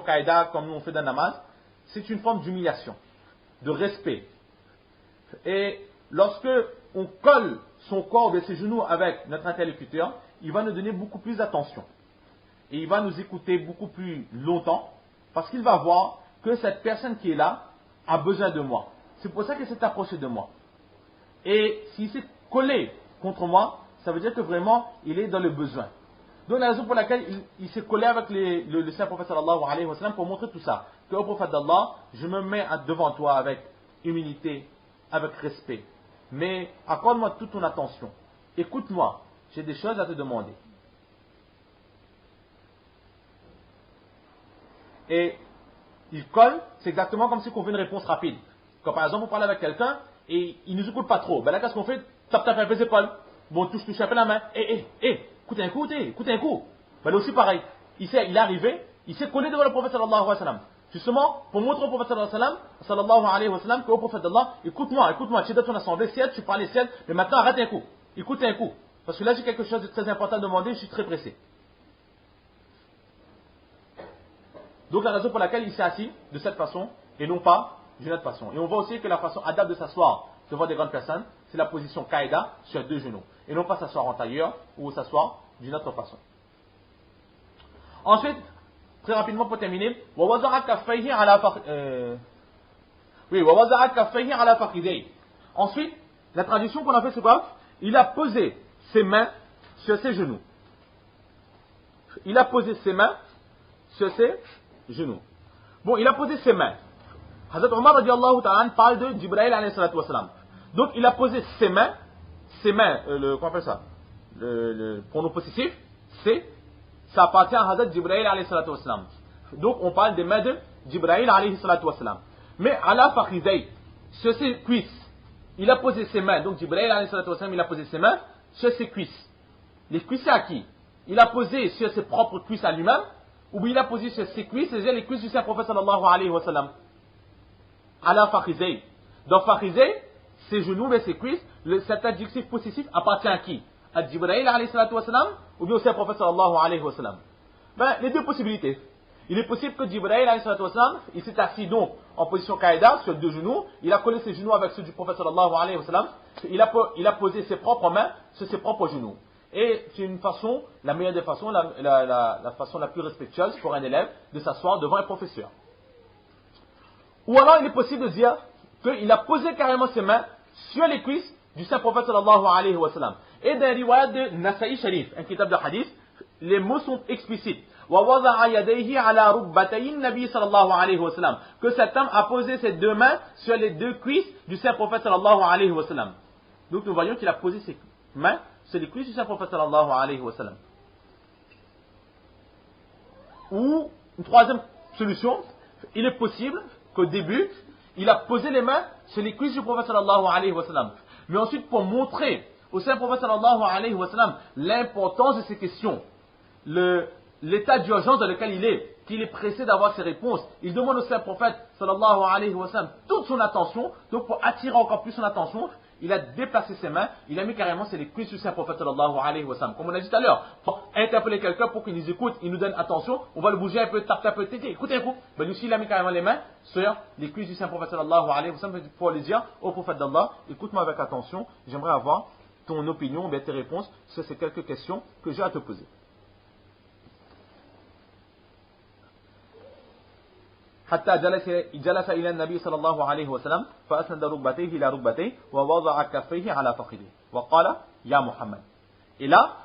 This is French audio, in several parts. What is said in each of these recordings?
qaïda, comme nous on fait dans la namaz, c'est une forme d'humiliation, de respect. Et lorsque on colle son corps et ses genoux avec notre interlocuteur, il va nous donner beaucoup plus d'attention. Et il va nous écouter beaucoup plus longtemps, parce qu'il va voir que cette personne qui est là a besoin de moi. C'est pour ça qu'il s'est approché de moi. Et s'il s'est collé contre moi, ça veut dire que vraiment, il est dans le besoin. Donc la raison pour laquelle il s'est collé avec le saint prophète sallallahu alayhi wa sallam pour montrer tout ça. Que au prophète d'Allah, je me mets devant toi avec humilité, avec respect. Mais accorde-moi toute ton attention. Écoute-moi, j'ai des choses à te demander. Et il colle, c'est exactement comme si on veut une réponse rapide. Quand par exemple, on parle avec quelqu'un et il ne nous écoute pas trop. Ben là, qu'est-ce qu'on fait? Tape un peu les épaules. Bon, touche un peu la main. Écoute un coup. Ben là aussi, pareil. Il est arrivé, il s'est collé devant le prophète sallallahu alayhi wa sallam. Justement, pour montrer au prophète sallallahu alayhi wa sallam qu'au prophète d'Allah, écoute-moi, tu es dans ton assemblée, certes, tu parlais certes, mais maintenant arrête un coup. Écoute un coup. Parce que là, j'ai quelque chose de très important à demander, je suis très pressé. Donc la raison pour laquelle il s'est assis de cette façon et non pas d'une autre façon. Et on voit aussi que la façon adapte de s'asseoir devant des grandes personnes, c'est la position qaïda sur deux genoux. Et non pas s'asseoir en tailleur ou s'asseoir d'une autre façon. Ensuite, très rapidement pour terminer, ensuite, la traduction qu'on a fait c'est quoi? Il a posé ses mains sur ses genoux. Il a posé ses mains sur ses genoux. Bon, il a posé ses mains. Hazrat Omar radiallahu ta'ala parle de Jibreel alayhi salatu wasalam. Donc il a posé ses mains, comment on appelle ça? Le pronom possessif, ça appartient à Hazrat Jibreel alayhi salatu wasalam. Donc on parle des mains de Jibreel alayhi salatu wasalam. Mais ala fakhidai, sur ses cuisses, il a posé ses mains. Donc Jibreel alayhi salatu wasalam, il a posé ses mains sur ses cuisses. Les cuisses c'est à qui? Il a posé sur ses propres cuisses à lui-même, ou bien il a posé sur ses cuisses, c'est-à-dire les cuisses du Saint-Prophète sallallahu alayhi wa sallam. Ala fakhizay. Dans fakhizay, ses genoux et ses cuisses, cet adjectif possessif appartient à qui? À Jibreel alayhi salatu wa sallam, ou bien au Saint-Prophète sallallahu alayhi wa sallam. Ben, les deux possibilités. Il est possible que Jibreel alayhi salatu wa sallam, il s'est assis donc en position qaïda sur deux genoux, il a collé ses genoux avec ceux du Prophète sallallahu alayhi wa sallam, il a posé ses propres mains sur ses propres genoux. Et c'est une façon, la meilleure des façons, la façon la plus respectueuse pour un élève de s'asseoir devant un professeur. Ou alors il est possible de dire qu'il a posé carrément ses mains sur les cuisses du Saint-Prophète sallallahu alayhi wa sallam. Et dans les riwayat de Nasa'i Sharif, un kitab de hadith, les mots sont explicites. Que cet homme a posé ses deux mains sur les deux cuisses du Saint-Prophète sallallahu alayhi wa sallam. Donc nous voyons qu'il a posé ses mains sur les cuisses du Saint-Prophète sallallahu alayhi wa sallam. Ou une troisième solution, il est possible qu'au début, il a posé les mains sur les cuisses du Prophète sallallahu alayhi wa sallam. Mais ensuite, pour montrer au Saint-Prophète sallallahu alayhi wa sallam l'importance de ces questions, l'état d'urgence dans lequel il est, qu'il est pressé d'avoir ses réponses, il demande au Saint-Prophète sallallahu alayhi wa sallam toute son attention. Donc pour attirer encore plus son attention, il a déplacé ses mains, il a mis carrément sur les cuisses du Saint-Prophète sallallahu alayhi wa sallam. Comme on a dit tout à l'heure, pour interpeller quelqu'un pour qu'il nous écoute, il nous donne attention, on va le bouger un peu, taper un peu, écoutez un coup. Ben lui aussi il a mis carrément les mains sur les cuisses du Saint-Prophète sallallahu alayhi wa sallam pour lui dire au prophète d'Allah, écoute-moi avec attention, j'aimerais avoir ton opinion, bien tes réponses sur ces quelques questions que j'ai à te poser. حتى جلس إلى النبي صلى الله عليه وسلم فأسند ركبتيه إلى ركبتيه ووضع كفيه على فخذه وقال يا محمد. Et là,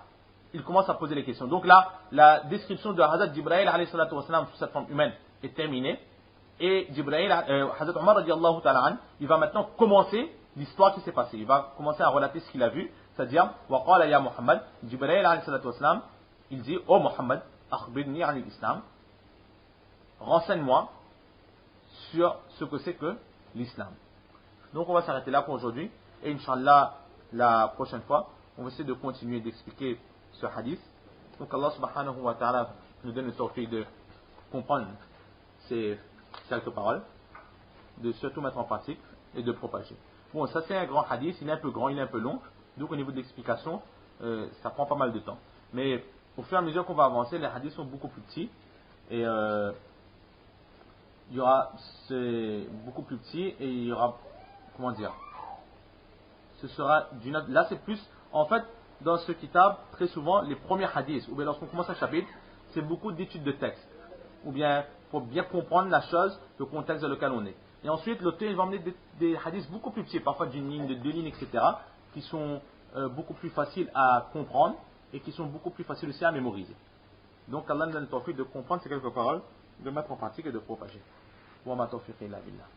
il commence à poser les questions. Donc là, la description de Hazrat Jibreel alayhi salatu wa sallam sous cette forme humaine est terminée. Et Hazrat Omar radiallahu ta'ala an, il va maintenant commencer l'histoire qui s'est passée. Il va commencer à relater ce qu'il a vu, c'est-à-dire وقال يا محمد. Jibreel alayhi salatu wa sallam, il dit oh Muhammad, أخبرني عن الإسلام. Renseigne-moi sur ce que c'est que l'islam. Donc on va s'arrêter là pour aujourd'hui et Inch'Allah la prochaine fois on va essayer de continuer d'expliquer ce hadith. Donc Allah subhanahu wa ta'ala nous donne le tawfiq de comprendre ces quelques paroles, de surtout mettre en pratique et de propager. Bon, ça c'est un grand hadith, il est un peu grand, il est un peu long, donc au niveau de l'explication ça prend pas mal de temps. Mais au fur et à mesure qu'on va avancer, les hadiths sont beaucoup plus petits et il y aura, c'est beaucoup plus petit et il y aura, comment dire, ce sera d'une autre. Là, c'est plus, en fait, dans ce kitab, très souvent, les premiers hadiths, ou bien lorsqu'on commence un chapitre, c'est beaucoup d'études de texte. Ou bien, pour bien comprendre la chose, le contexte dans lequel on est. Et ensuite, l'auteur, il va emmener des hadiths beaucoup plus petits, parfois d'une ligne, de 2 lignes, etc., qui sont beaucoup plus faciles à comprendre et qui sont beaucoup plus faciles aussi à mémoriser. Donc, Allah nous donne le tawfiq de comprendre ces quelques paroles, de mettre en pratique et de propager. Wa ma tawfiq illa billah.